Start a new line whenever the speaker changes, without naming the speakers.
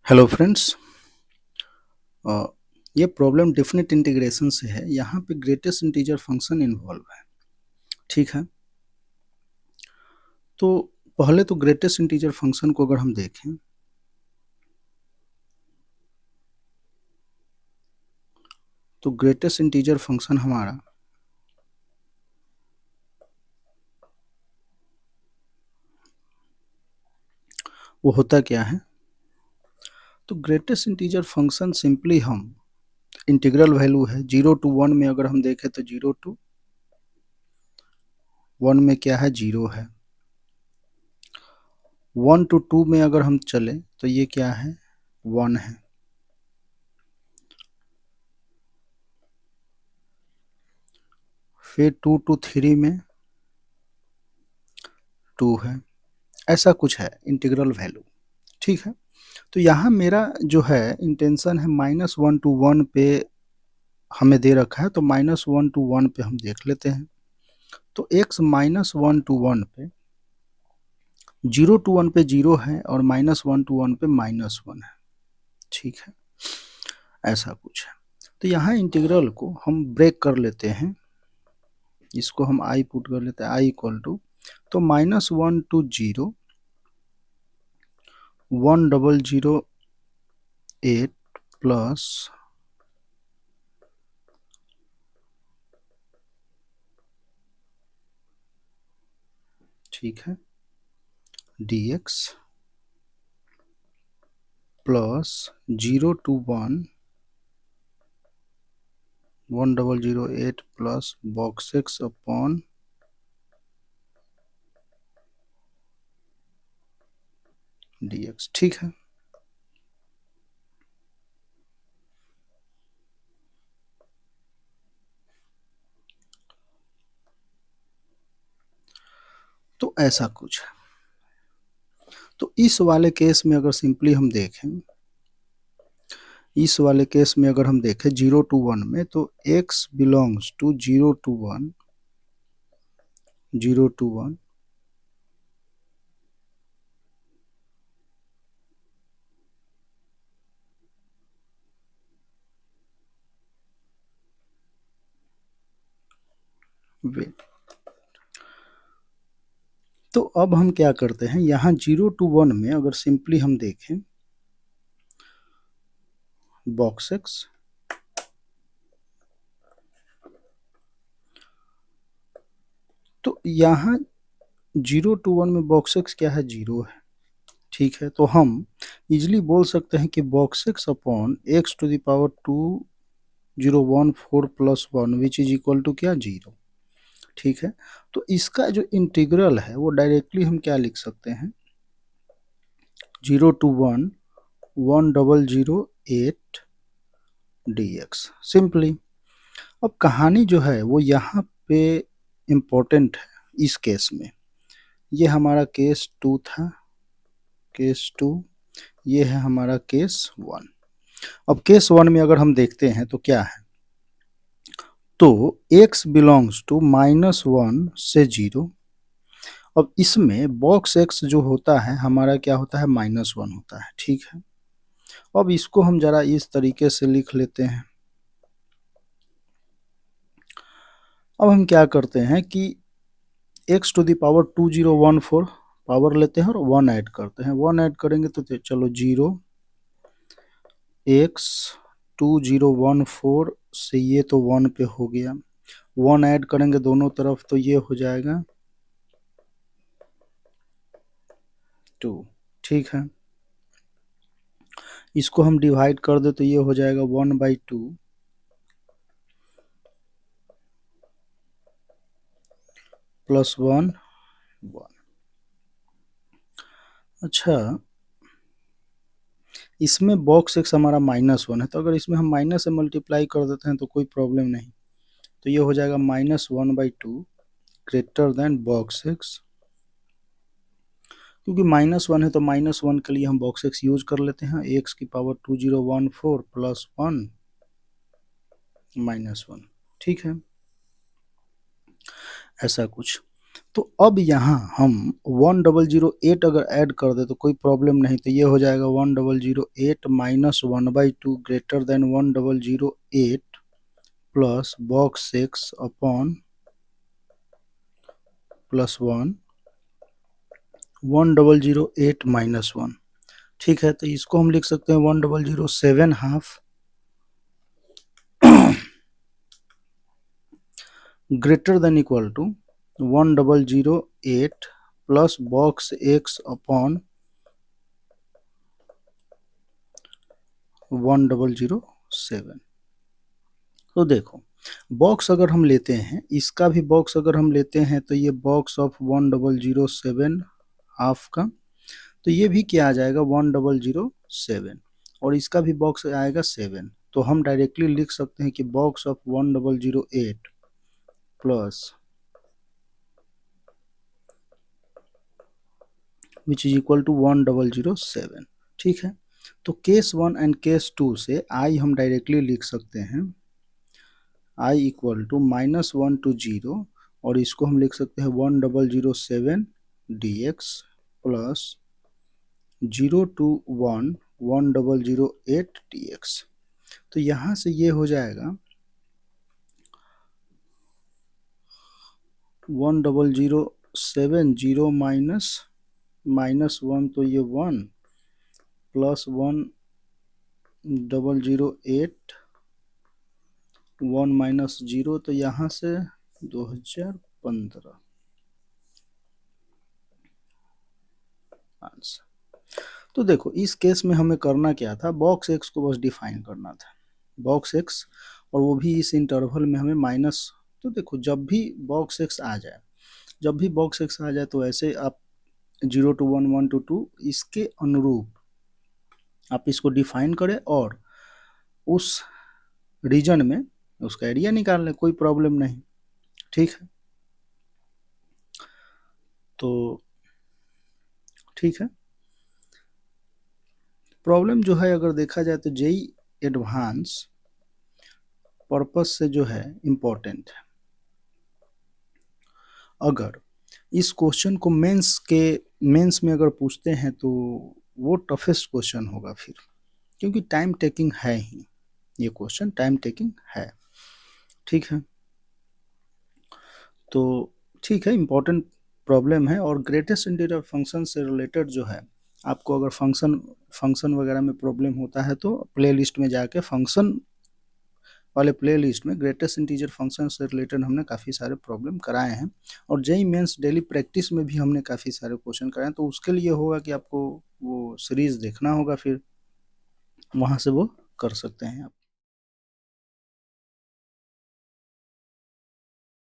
Hello friends. अ, ये problem definite integration से है। यहाँ पे ग्रेटेस्ट इंटीजर फंक्शन इन्वॉल्व है। ठीक है, तो पहले तो ग्रेटेस्ट इंटीजर फंक्शन को अगर हम देखें तो ग्रेटेस्ट इंटीजर फंक्शन हमारा वो होता क्या है। तो ग्रेटेस्ट इंटीजर फंक्शन सिंपली हम इंटीग्रल वैल्यू है 0 to 1 में अगर हम देखें तो 0 to 1 में क्या है, 0 है। 1 to 2 में अगर हम चले तो ये क्या है, 1 है। फिर 2 to 3 में 2 है। ऐसा कुछ है इंटीग्रल वैल्यू। ठीक है, तो यहाँ मेरा जो है इंटेंशन है -1 to 1 पे हमें दे रखा है, तो -1 to 1 पे हम देख लेते हैं। तो x -1 to 1 पे 0 to 1 पे 0 है और -1 to 1 पे -1 है। ठीक है, ऐसा कुछ है। तो यहाँ इंटीग्रल को हम ब्रेक कर लेते हैं, इसको हम i पुट कर लेते हैं, i इक्वल टू तो -1 to 0 1008 प्लस ठीक है dx plus 0 to 1 1008 plus box x upon dx। ठीक है, तो ऐसा कुछ है। तो इस वाले केस में अगर सिंपली हम देखें, इस वाले केस में अगर हम देखें 0 to 1 में, तो x belongs to 0 to 1 0 to 1 wait. तो अब हम क्या करते हैं, यहाँ 0 to 1 में अगर सिंपली हम देखें बॉक्स एक्स तो यहाँ 0 to 1 में बॉक्स एक्स क्या है, 0 है। ठीक है, तो हम इजिली बोल सकते हैं कि box x upon x to the power 2014 plus 1 which is equal to क्या, 0। ठीक है, तो इसका जो इंटीग्रल है वो डायरेक्टली हम क्या लिख सकते हैं, 0 to 1 1008 dx सिंपली। अब कहानी जो है वो यहाँ पे इम्पोर्टेंट है। इस केस में ये हमारा केस 2 था, केस 2, ये है हमारा केस 1। अब केस 1 में अगर हम देखते हैं तो क्या है, तो x बिलोंग्स टू -1 से 0। अब इसमें बॉक्स x जो होता है हमारा क्या होता है, -1 होता है। ठीक है, अब इसको हम जरा इस तरीके से लिख लेते हैं। अब हम क्या करते हैं कि x to the power 2014 power लेते हैं और 1 ऐड करते हैं। 1 ऐड करेंगे तो चलो 0 x 2014 से ये तो 1 पे हो गया, 1 ऐड करेंगे दोनों तरफ तो ये हो जाएगा 2। ठीक है, इसको हम डिवाइड कर दे तो ये हो जाएगा 1/2 प्लस 1 1। अच्छा, इसमें बॉक्स एक्स हमारा -1 है, तो अगर इसमें हम माइनस से मल्टीप्लाई कर देते हैं तो कोई प्रॉब्लम नहीं। तो ये हो जाएगा -1/2 ग्रेटर देन बॉक्स एक्स। क्योंकि -1 है तो -1 के लिए हम बॉक्स एक्स यूज कर लेते हैं। एक्स की पावर 2014 प्लस 1 -1। ठीक है, ऐसा कुछ। तो अब यहाँ हम 1008 अगर ऐड कर दे तो कोई प्रॉब्लम नहीं, तो ये हो जाएगा 1008 minus 1/2 greater than 1008 plus box 6 upon plus 1 1008 minus 1। ठीक है, तो इसको हम लिख सकते हैं 1007 half greater than equal to 1008 plus box x upon 1007। तो देखो, बॉक्स अगर हम लेते हैं, इसका भी बॉक्स अगर हम लेते हैं तो ये बॉक्स ऑफ 1007 हाफ का, तो ये भी क्या आ जाएगा 1007, और इसका भी बॉक्स आएगा 7। तो हम डायरेक्टली लिख सकते हैं कि box of 1008 plus which is equal to 1007। ठीक है, तो केस 1 एंड केस 2 से आई हम डायरेक्टली लिख सकते हैं आई इक्वल टू -1 to 0, और इसको हम लिख सकते हैं 1007 dx प्लस 0 to 1 1008 dx। तो यहाँ से ये हो जाएगा 1007 0 माइनस 1, तो ये 1 प्लस 1008 1 माइनस 0, तो यहाँ से 2015 आंसर। तो देखो, इस केस में हमें करना क्या था, बॉक्स एक्स को बस डिफाइन करना था, बॉक्स एक्स, और वो भी इस इंटरवल में हमें माइनस। तो देखो, जब भी बॉक्स एक्स आ जाए, जब भी बॉक्स एक्स आ जाए, तो ऐसे आप 0 to 1 1 to 2 इसके अनुरूप आप इसको डिफाइन करें, और उस रीजन में उसका एरिया निकाल लें, कोई प्रॉब्लम नहीं। ठीक है, तो ठीक है, प्रॉब्लम जो है अगर देखा जाए तो जेई एडवांस पर्पस से जो है इम्पोर्टेंट है। अगर इस क्वेश्चन को मेंस में अगर पूछते हैं तो वो टफेस्ट क्वेश्चन होगा फिर, क्योंकि टाइम टेकिंग है ही, ये क्वेश्चन टाइम टेकिंग है। ठीक है, तो ठीक है, इम्पोर्टेंट प्रॉब्लम है, और ग्रेटेस्ट इंटीजर फंक्शन से रिलेटेड जो है, आपको अगर फंक्शन वगैरह में प्रॉब्लम होता है तो प्लेलिस्ट में जाके फंक्शन वाले प्लेलिस्ट में ग्रेटेस्ट इंटीजर फंक्शन से रिलेटेड हमने काफ़ी सारे प्रॉब्लम कराए हैं, और जेई मेंस डेली प्रैक्टिस में भी हमने काफ़ी सारे क्वेश्चन कराए हैं। तो उसके लिए होगा कि आपको वो सीरीज़ देखना होगा, फिर वहाँ से वो कर सकते हैं आप।